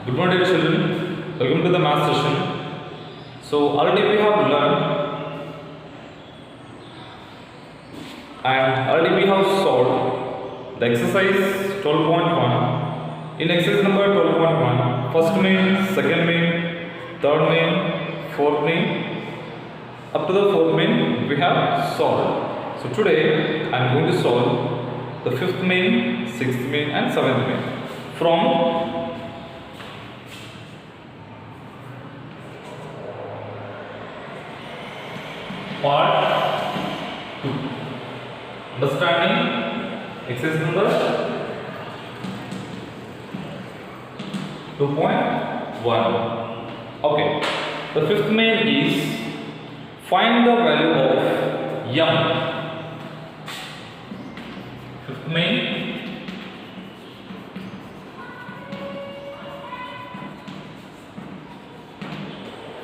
Good morning, dear children. Welcome to the math session. So already we have learned and already we have solved the exercise 12.1. In exercise number 12.1, first main, second main, third main, fourth main, up to the fourth main we have solved. So today I am going to solve the fifth main, sixth main and seventh main from part 2. Understanding exercise number 2.1. Okay. The fifth main is find the value of m. Fifth main,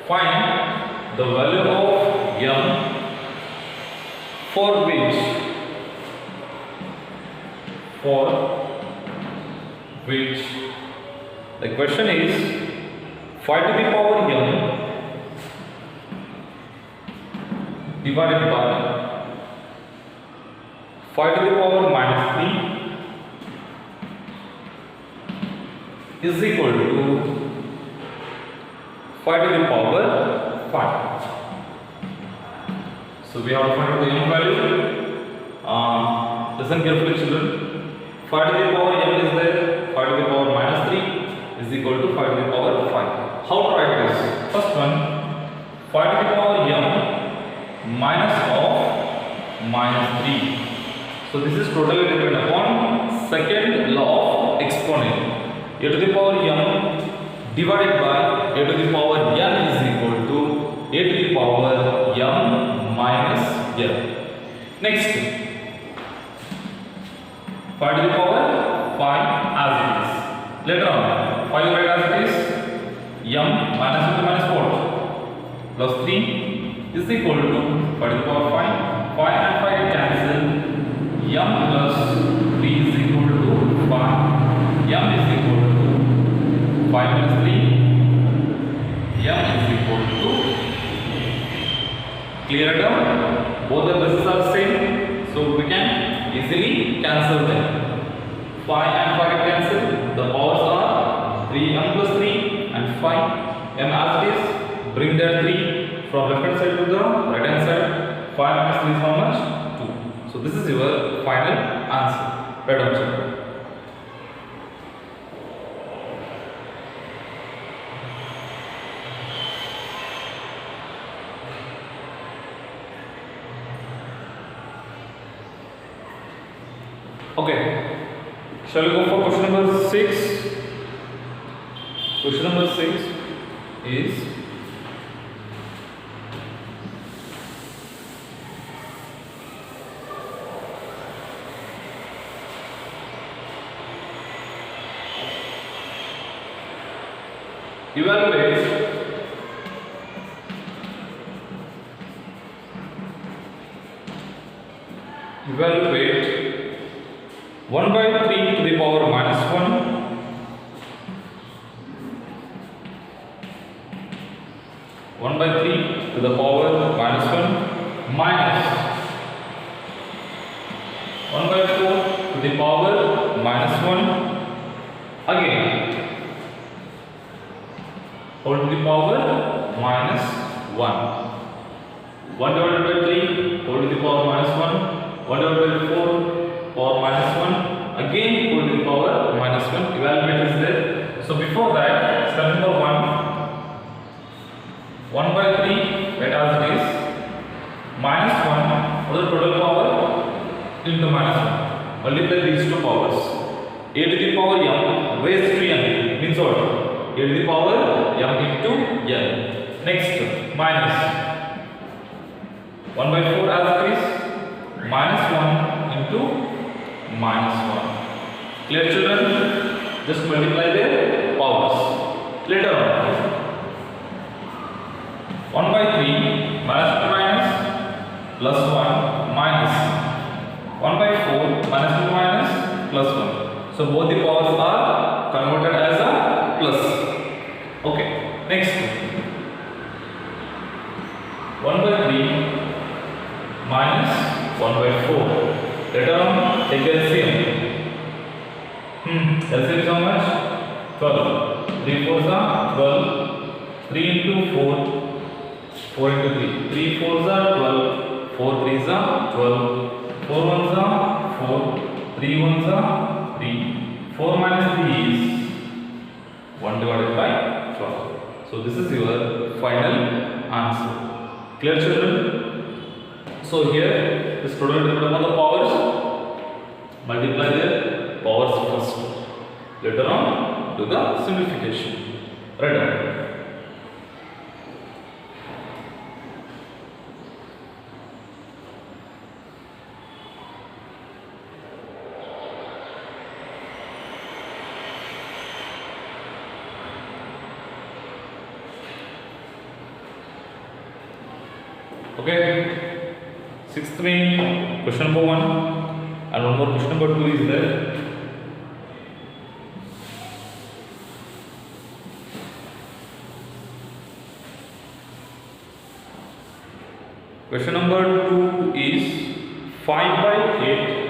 find the value of m for which the question is 5 to the power m divided by 5 to the power minus 3 is equal to 5 to the power 5. So we have to find out the m value. Listen carefully, children. 5 to the power m is there. 5 to the power minus 3 is equal to 5 to the power 5. How to write this? First one, 5 to the power m minus of minus 3. So this is totally dependent upon second law of exponent. A to the power m divided by a to the power n is equal to a to the power m minus n. Next, 5 to the power 5 as it is. Later on, 5 write as it is m minus 2 minus 4 plus 3 is equal to 5 to the power 5. 5 and 5 cancel. M plus 3 is equal to 5. M is equal to 5 minus 3. M is equal to, clear it out. Both the bases are same, so we can easily cancel them. 5 and 5 cancel. The powers are 3m plus 3 and 5. M as it is. Bring that 3 from left hand side to the right hand side. 5 minus 3 is how much? 2. So this is your final answer. Right answer. Okay, shall we go for question number 6? Question number 6 is evaluate 1 by 3 to the power minus 1 1 by 3 to the power minus 1 minus 1 by 4 to the power minus 1 again whole to the power minus 1 1 divided by 3 whole to the power minus 1 1 divided by 4 power minus 1 again whole to the power minus 1. Evaluate is there. So before that, step number 1 by 3 write as it is minus 1 for the total power into minus 1. Multiply these two powers. A to the power m raised to n means what? A to the power m into n. Next, minus 1 by 4 as it is minus 1 into minus 1. Clear, children? Just multiply their powers. Later on, 1 by 3 minus to minus plus 1 minus 1 by 4 minus to minus plus 1. So both the powers are converted as a plus. Okay, next 1 by 3 minus 1 by 4. Later on, take LCM. LCM is how much? 12. 3 4s are 12. 3 into 4. 4 into 3. 3 4s are 12. 4 3s are 12. 4 1s are 4. 3 1s are 3. 4 minus 3 is 1 divided by 12. So this is your final answer. Clear, children? So here this total depends upon the powers. Multiply their powers first. Later on, do the simplification. Right on. Okay, sixth main question number 1 and one more question number 2 is there. Question number 2 is 5 by 8.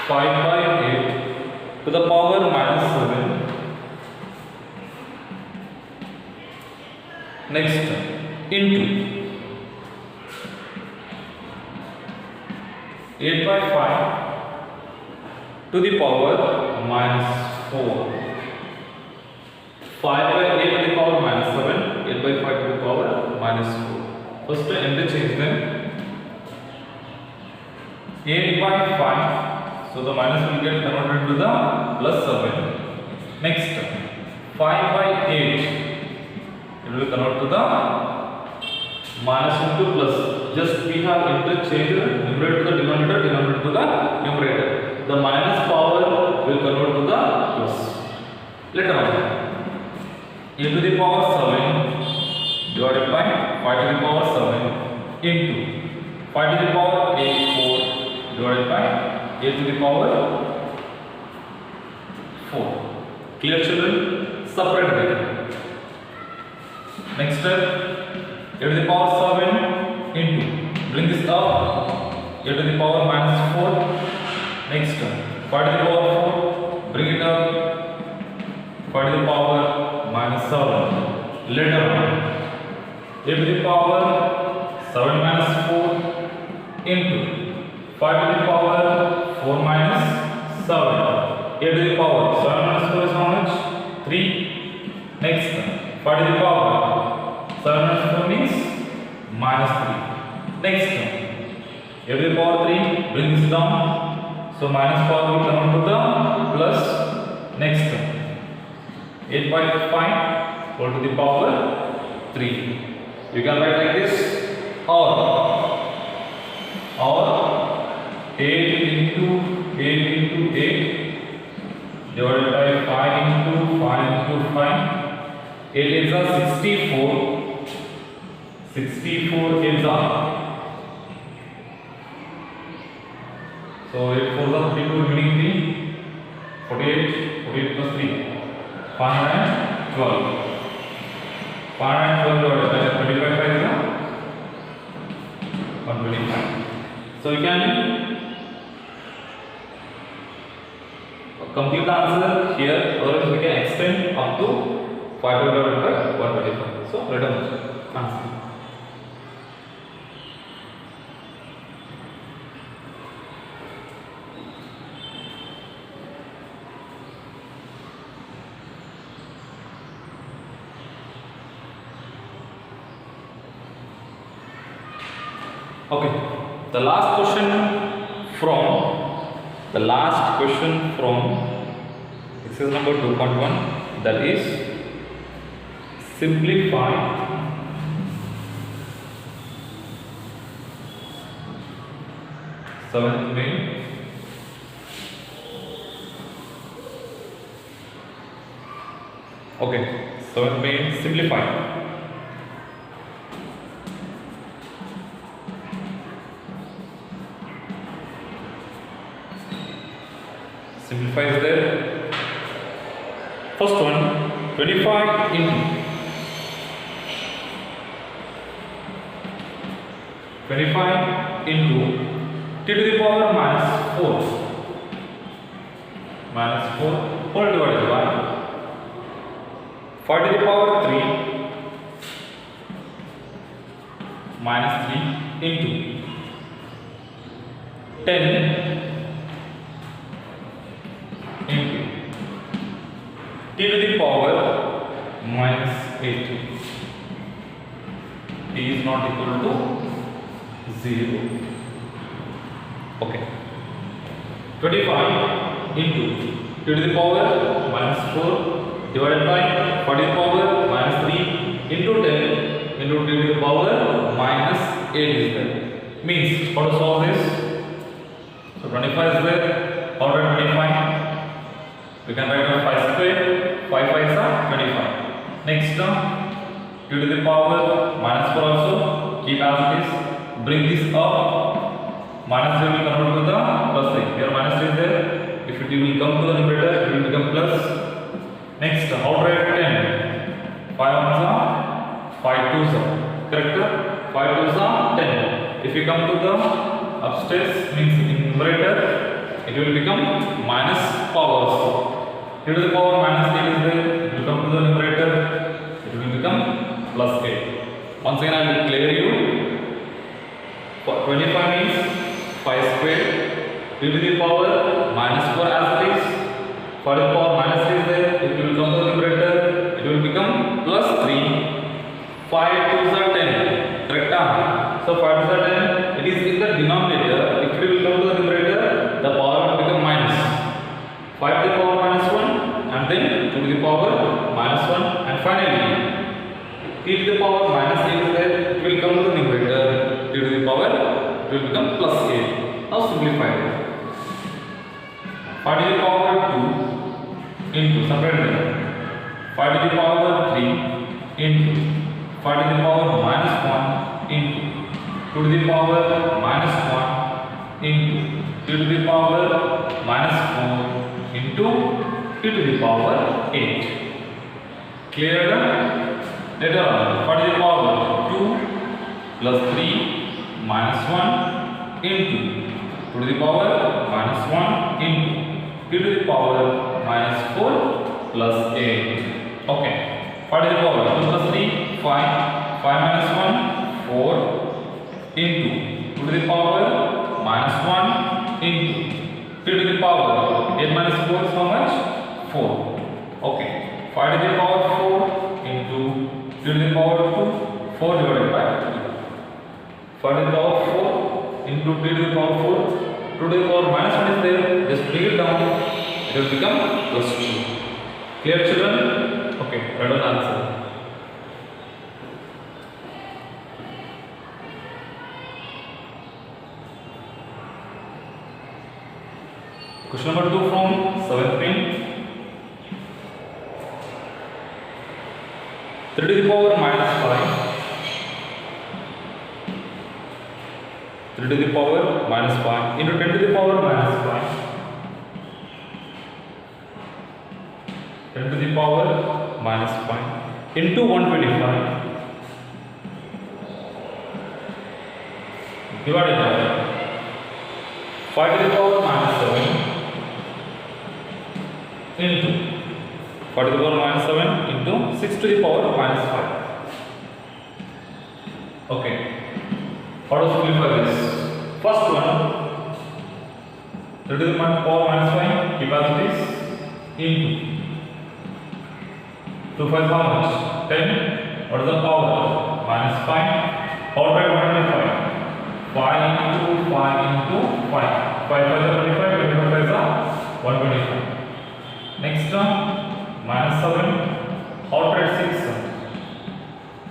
5 by 8 to the power minus 7. Next, into 8 by 5 to the power minus 4. 5 by 8 to the power minus 7. 8 by 5 to the power minus 4. First, interchange them. 8 by 5. So the minus will get converted to the plus 7. Next, 5 by 8. It will convert to the minus into plus. Just we have interchanged numerator to the denominator, denominator to the numerator. The minus power will convert to the plus. Later on, a to the power 7 divided by 5 to the power 7 into 5 to the power 4 divided by a to the power 4. Clear, children? Separate them. Next step, a to the power 7 into, bring this up, a to the power minus 4. Next step, 5 to the power 4, bring it up, 5 to the power minus 7. Later on, a to the power 7 minus 4 into 5 to the power 4 minus 7. A to the power 7 minus 4 is how much? 3. Next, 5 to the power 7 minus 4 means minus 3. Next, a to the power 3, bring this down. So minus power will come to the plus. Next, 8 by 5 whole to the power 3. You can write like this, or 8 into 8 divided by 5 into 5. 8 is a 64. 64 is a. So 8 4 is 32 remaining 3. 48 plus 3. 512. 512 divided by 25 is a 125. So you can complete the answer here, or we can extend up to 5 divided by 125. So let us answer. Okay, the last question from exercise number 2.1, that is simplify seventh main okay, seventh main simplify. Simplify is there. First one, 25 into 25 into t to the power minus 4 whole divided by 5 to the power 3 minus 3 into 10 into t to the power minus 8. T is not equal to 0. Okay. 25 into t to the power minus 4 divided by 5 to the power minus 3 into 10 into t to the power minus 8 is there. Means how to solve this? So 25 is there. How to 25? We can write down 5 square. 5 5s are 25. Next term, t to the power minus 4 also. Keep as it is. Bring this up. Minus 3 will convert to the plus 3. Here minus 3 is there. If it will come to the numerator, it will become plus. Next, how to write 10? 5 ones are 5 twos are. Correct? 5 twos are 10. If you come to the upstairs, means in numerator, it will become minus powers. T to the power minus 8 is there. It will come to the numerator. It will become plus 8. Once again, I will clear you. 25 means 5 square. T to the power minus 4 as it is. 5 to the power minus 3 is there. It will come to the numerator. It will become plus 3. 5 twos are 10. Correct? So 5 twos are 10. It is in the denominator. If it will come to the numerator, the power will become minus. 5 to the power minus 1 and then 2 to the power minus 1 and finally t to the power minus 8 is there. It will come to the numerator. T to the power it will become plus 8. Now simplify it. 5 to the power 2 into separate them. 5 to the power 3 into 5 to the power minus 1 into 2 to the power minus 1 into 2 to the power minus 4 into 2 to the power 8. Clear? Later on, 5 to the power 2 plus 3 minus 1 into 2 to the power minus 1 into 2 to the power minus 4 plus 8. Okay. 5 to the power 2 plus 3 5 minus 1 4 into 2 to the power minus 1 into 2 to the power 8 minus 4 is how much? 4. Okay. 5 to the power 4 into 2 to the power 2 4 divided by 3. 5 to the power 4 into 2 to the power 4 2 to the power minus 1 is there. Just bring it down. It will become plus 2. Clear, children? Okay. Write down answer. Question number 2 from 7th page. 3 to the power minus 5. 3 to the power minus 5 into 10 to the power minus 5. 10 to the power minus 5 into 125 divided by 5 to the power minus 7 into 5 to the power minus 7 into 6 to the power minus 5. Okay. How to simplify this? First one, 3 to the power minus 5, keep as it is, into 2 5 how much? 10. What is the power? Minus 5. Power by 125. 5 into 5 into 5. 5 5 is 25, 25 is 125. Next term, minus 7. How to write 6?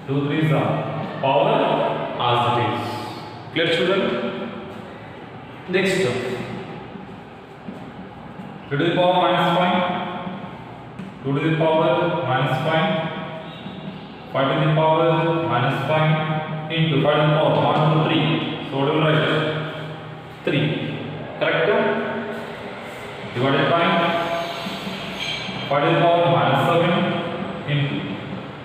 2 3s are power as it is. Clear, children? Next term, 2 to the power minus 5, 2 to the power minus 5, 5 to the power minus 5 into 5 to the power 1 2 3. So what will write? 3. Correct? Divided by 5 5 to the power minus 7 into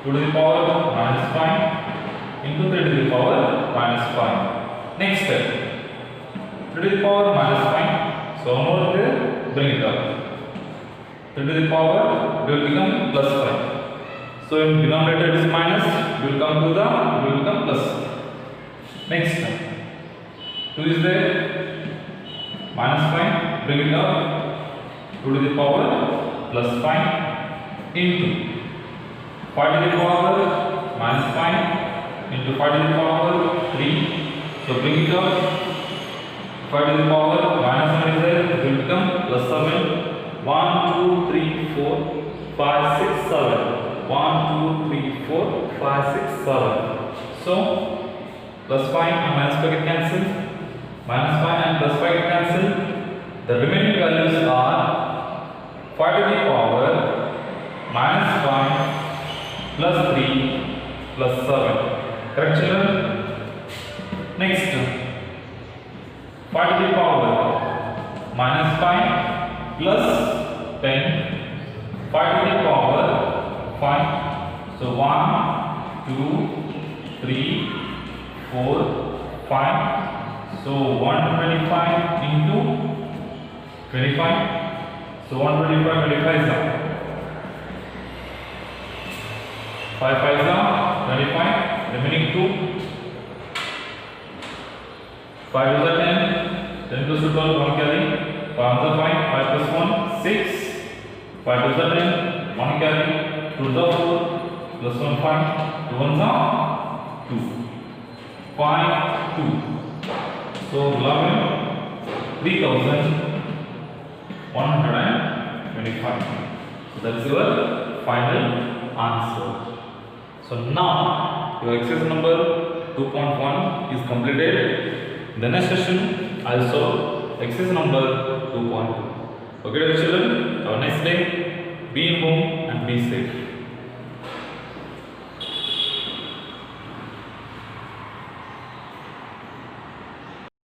2 to the power minus 5 into 3 to the power minus 5. Next step, 3 to the power minus 5. So now bring it up. 3 to the power will become plus 5. So in denominator it is minus, it will come plus. Next step, 2 is there, minus 5, bring it up, 2 to the power plus 5 into 5 to the power minus 5 into 5 to the power 3. So bring it up, 5 to the power minus 1 is there, it will become plus 7. 1, 2, 3, 4, 5, 6, 7. 1, 2, 3, 4, 5, 6, 7. So plus 5 and minus 5 get cancelled. Minus 5 and plus 5 get cancelled. The remaining values are 5 to the power minus 5 plus 3 plus 7. Correct, children? Next, 5 to the power minus 5 plus 10. 5 to the power 5. So 1, 2, 3, 4, 5. So 125 into 25. So 125, 25 is down. 5 5 is down, 25. Remaining 2. 5 is 10. 10 plus 2 12, 1 carry. 5 is 5. 5 plus 1, 6. 5 is 10. 1 carry. 2 is 4. Plus 1 5. 2 1 is 2. 5 2. So 3,125. So that is your final answer. So now your exercise number 2.1 is completed. In the next session I will solve exercise number 2.2. Okay, children, have a nice day. Be in home and be safe.